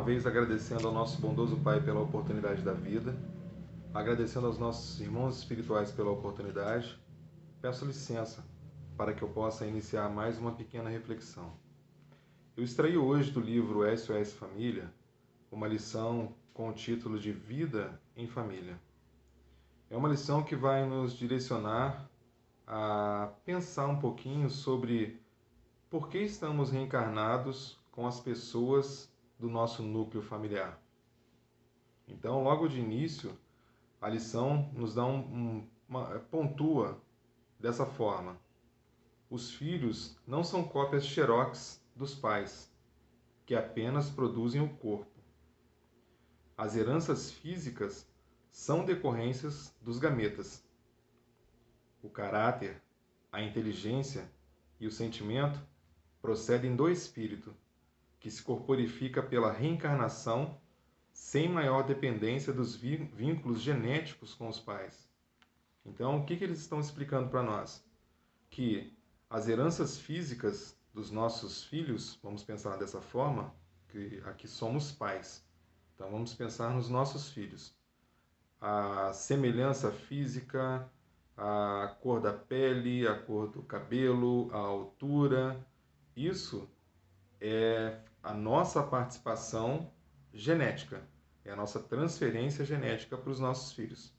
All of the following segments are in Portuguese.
vez agradecendo ao nosso bondoso Pai pela oportunidade da vida, agradecendo aos nossos irmãos espirituais pela oportunidade, peço licença para que eu possa iniciar mais uma pequena reflexão. Eu extraí hoje do livro SOS Família uma lição com o título de Vida em Família. É uma lição que vai nos direcionar a pensar um pouquinho sobre por que estamos reencarnados com as pessoas do nosso núcleo familiar. Então, logo de início, a lição nos dá pontua dessa forma: os filhos não são cópias xerox dos pais, que apenas produzem o corpo. As heranças físicas são decorrências dos gametas. O caráter, a inteligência e o sentimento procedem do espírito, que se corporifica pela reencarnação sem maior dependência dos vínculos genéticos com os pais. Então, o que eles estão explicando para nós? Que as heranças físicas dos nossos filhos, vamos pensar dessa forma, que aqui somos pais. Então, vamos pensar nos nossos filhos. A semelhança física, a cor da pele, a cor do cabelo, a altura, isso é a nossa participação genética, é a nossa transferência genética para os nossos filhos.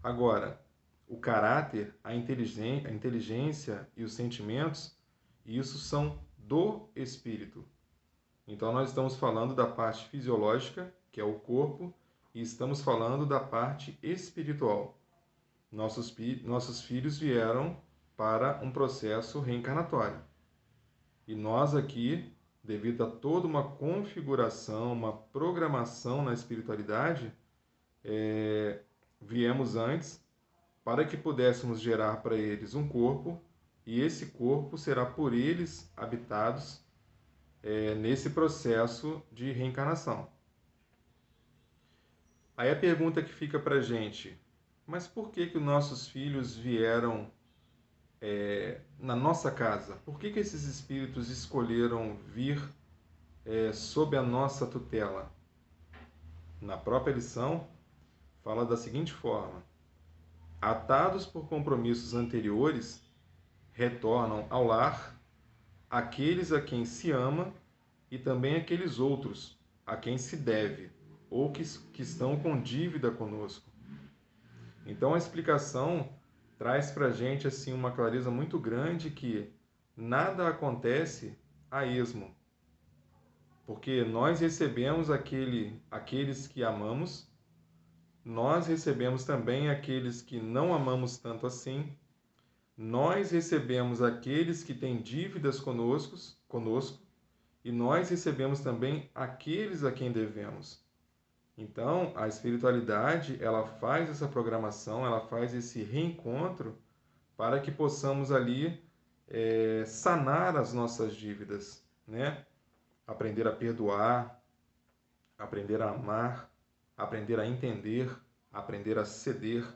Agora, o caráter, a inteligência e os sentimentos, isso são do espírito. Então, nós estamos falando da parte fisiológica, que é o corpo, e estamos falando da parte espiritual. Nossos filhos vieram para um processo reencarnatório. E nós aqui, devido a toda uma configuração, uma programação na espiritualidade, viemos antes para que pudéssemos gerar para eles um corpo, e esse corpo será por eles habitados nesse processo de reencarnação. Aí a pergunta que fica para a gente: mas por que os nossos filhos vieram na nossa casa? Por que esses espíritos escolheram vir sob a nossa tutela? Na própria lição, fala da seguinte forma: atados por compromissos anteriores, retornam ao lar aqueles a quem se ama e também aqueles outros a quem se deve ou que estão com dívida conosco. Então a explicação traz para a gente assim, uma clareza muito grande que nada acontece a esmo, porque nós recebemos aqueles que amamos, nós recebemos também aqueles que não amamos tanto assim, nós recebemos aqueles que têm dívidas conosco e nós recebemos também aqueles a quem devemos. Então, a espiritualidade, ela faz essa programação, ela faz esse reencontro para que possamos ali sanar as nossas dívidas, né? Aprender a perdoar, aprender a amar, aprender a entender, aprender a ceder,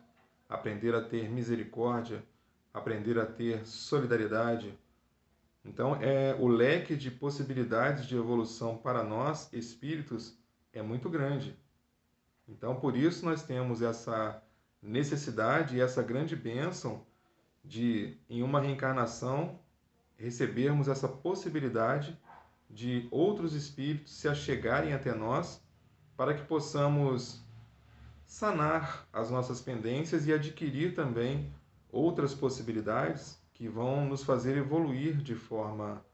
aprender a ter misericórdia, aprender a ter solidariedade. Então, o leque de possibilidades de evolução para nós, espíritos, é muito grande. Então, por isso nós temos essa necessidade e essa grande bênção de, em uma reencarnação, recebermos essa possibilidade de outros espíritos se achegarem até nós para que possamos sanar as nossas pendências e adquirir também outras possibilidades que vão nos fazer evoluir de forma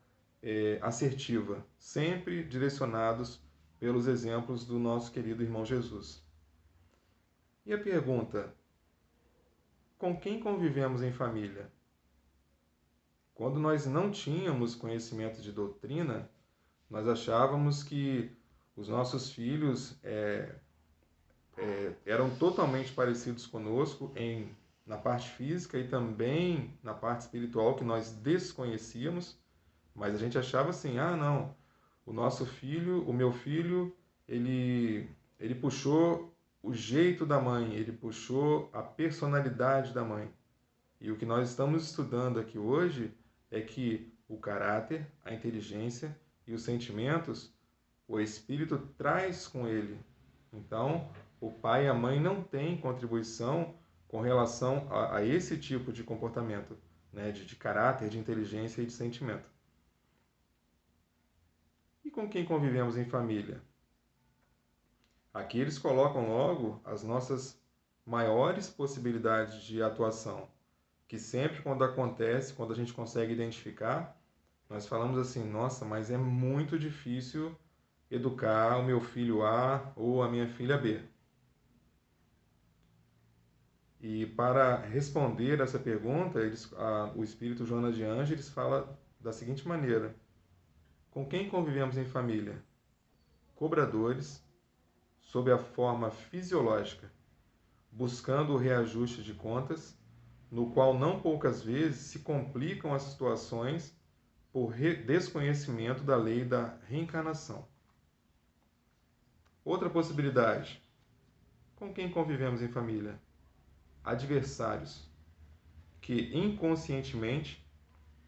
assertiva, sempre direcionados pelos exemplos do nosso querido irmão Jesus. E a pergunta: com quem convivemos em família? Quando nós não tínhamos conhecimento de doutrina, nós achávamos que os nossos filhos eram totalmente parecidos conosco na parte física e também na parte espiritual, que nós desconhecíamos, mas a gente achava assim: ah, não, o meu filho, ele puxou o jeito da mãe, ele puxou a personalidade da mãe. E o que nós estamos estudando aqui hoje é que o caráter, a inteligência e os sentimentos O espírito traz com ele. Então, o pai e a mãe não têm contribuição com relação a esse tipo de comportamento, né? De caráter, de inteligência e de sentimento. E com quem convivemos em família? Aqui eles colocam logo as nossas maiores possibilidades de atuação, que sempre quando acontece, quando a gente consegue identificar, nós falamos assim: nossa, mas é muito difícil educar o meu filho A ou a minha filha B. E para responder essa pergunta, o espírito Joana de Ângeles fala da seguinte maneira: com quem convivemos em família? Cobradores, sob a forma fisiológica, buscando o reajuste de contas, no qual não poucas vezes se complicam as situações por desconhecimento da lei da reencarnação. Outra possibilidade: com quem convivemos em família? Adversários, que inconscientemente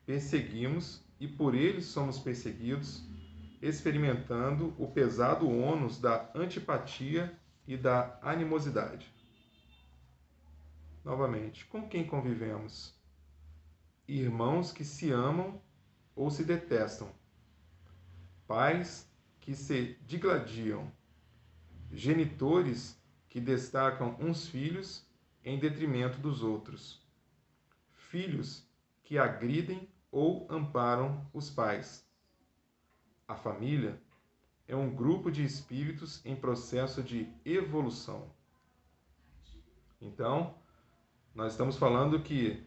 perseguimos e por eles somos perseguidos, experimentando o pesado ônus da antipatia e da animosidade. Novamente, com quem convivemos? Irmãos que se amam ou se detestam, pais que se digladiam, genitores que destacam uns filhos em detrimento dos outros, filhos que agridem ou amparam os pais. A família é um grupo de espíritos em processo de evolução. Então, nós estamos falando que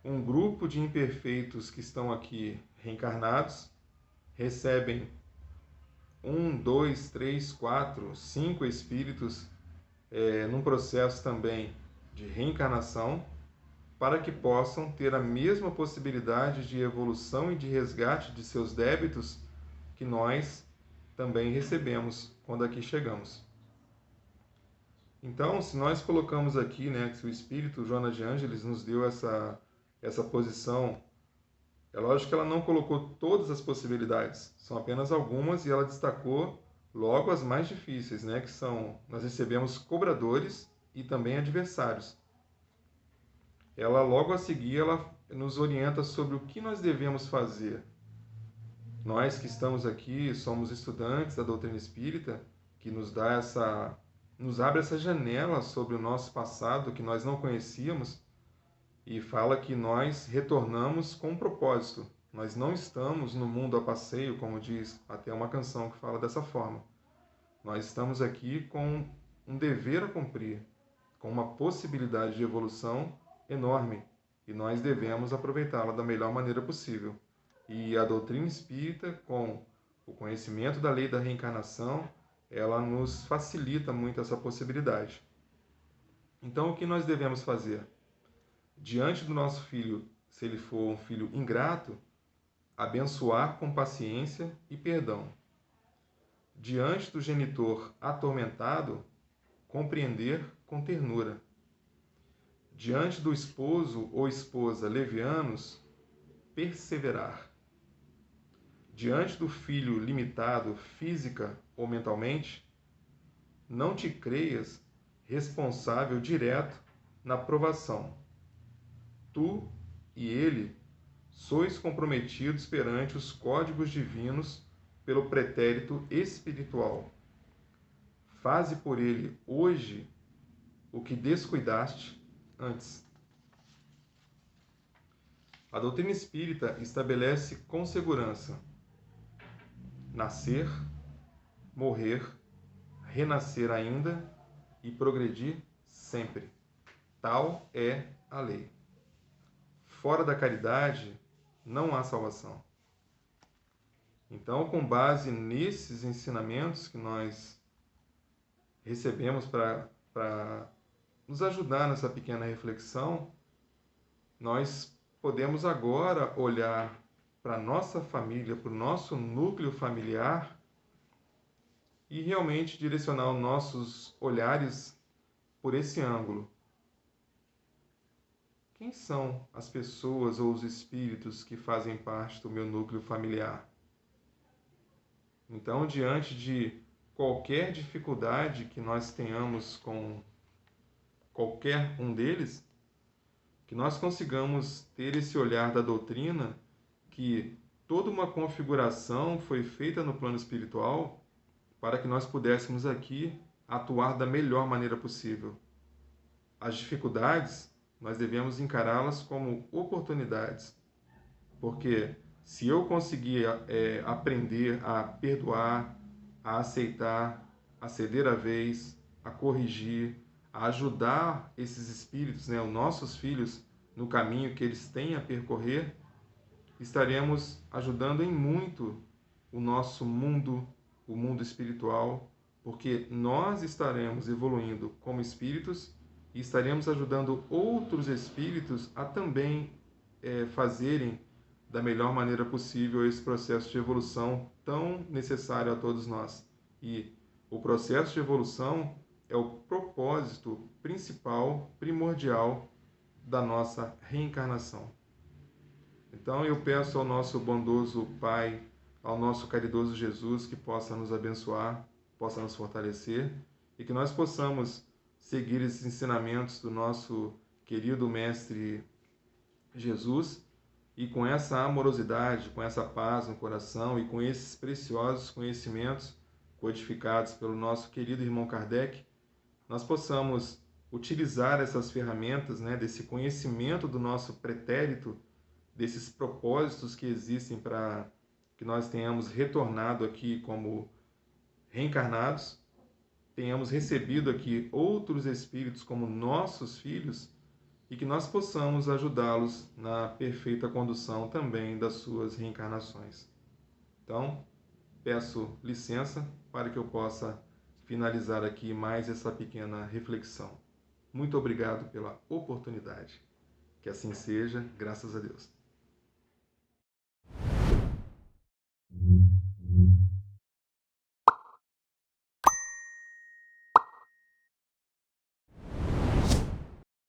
um grupo de imperfeitos que estão aqui reencarnados recebem 5 espíritos num processo também de reencarnação, para que possam ter a mesma possibilidade de evolução e de resgate de seus débitos que nós também recebemos quando aqui chegamos. Então, se nós colocamos aqui, né, que o Espírito Joana de Ângeles nos deu essa posição, é lógico que ela não colocou todas as possibilidades, são apenas algumas e ela destacou logo as mais difíceis, né, que são, nós recebemos cobradores e também adversários. Ela logo a seguir, ela nos orienta sobre o que nós devemos fazer. Nós que estamos aqui, somos estudantes da doutrina espírita, que nos abre essa janela sobre o nosso passado que nós não conhecíamos e fala que nós retornamos com um propósito. Nós não estamos no mundo a passeio, como diz até uma canção que fala dessa forma. Nós estamos aqui com um dever a cumprir, com uma possibilidade de evolução enorme e nós devemos aproveitá-la da melhor maneira possível. E a doutrina espírita, com o conhecimento da lei da reencarnação, ela nos facilita muito essa possibilidade. Então, o que nós devemos fazer? Diante do nosso filho, se ele for um filho ingrato, abençoar com paciência e perdão. Diante do genitor atormentado, compreender com ternura. Diante do esposo ou esposa levianos, perseverar. Diante do filho limitado física ou mentalmente, não te creias responsável direto na provação. Tu e ele sois comprometidos perante os códigos divinos pelo pretérito espiritual. Faze por ele hoje o que descuidaste antes. A doutrina espírita estabelece com segurança: nascer, morrer, renascer ainda e progredir sempre. Tal é a lei. Fora da caridade não há salvação. Então, com base nesses ensinamentos que nós recebemos para nos ajudar nessa pequena reflexão, nós podemos agora olhar para a nossa família, para o nosso núcleo familiar e realmente direcionar os nossos olhares por esse ângulo. Quem são as pessoas ou os espíritos que fazem parte do meu núcleo familiar? Então, diante de qualquer dificuldade que nós tenhamos com qualquer um deles, que nós consigamos ter esse olhar da doutrina, que toda uma configuração foi feita no plano espiritual para que nós pudéssemos aqui atuar da melhor maneira possível. As dificuldades, nós devemos encará-las como oportunidades, porque se eu conseguir aprender a perdoar, a aceitar, a ceder a vez, a corrigir, a ajudar esses espíritos, né, os nossos filhos, no caminho que eles têm a percorrer, estaremos ajudando em muito o nosso mundo, o mundo espiritual, porque nós estaremos evoluindo como espíritos e estaremos ajudando outros espíritos a também fazerem da melhor maneira possível esse processo de evolução tão necessário a todos nós. E o processo de evolução é o propósito principal, primordial da nossa reencarnação. Então eu peço ao nosso bondoso Pai, ao nosso caridoso Jesus, que possa nos abençoar, possa nos fortalecer e que nós possamos seguir esses ensinamentos do nosso querido Mestre Jesus e com essa amorosidade, com essa paz no coração e com esses preciosos conhecimentos codificados pelo nosso querido irmão Kardec, nós possamos utilizar essas ferramentas, né, desse conhecimento do nosso pretérito, desses propósitos que existem para que nós tenhamos retornado aqui como reencarnados, tenhamos recebido aqui outros espíritos como nossos filhos e que nós possamos ajudá-los na perfeita condução também das suas reencarnações. Então, peço licença para que eu possa finalizar aqui mais essa pequena reflexão. Muito obrigado pela oportunidade. Que assim seja, graças a Deus.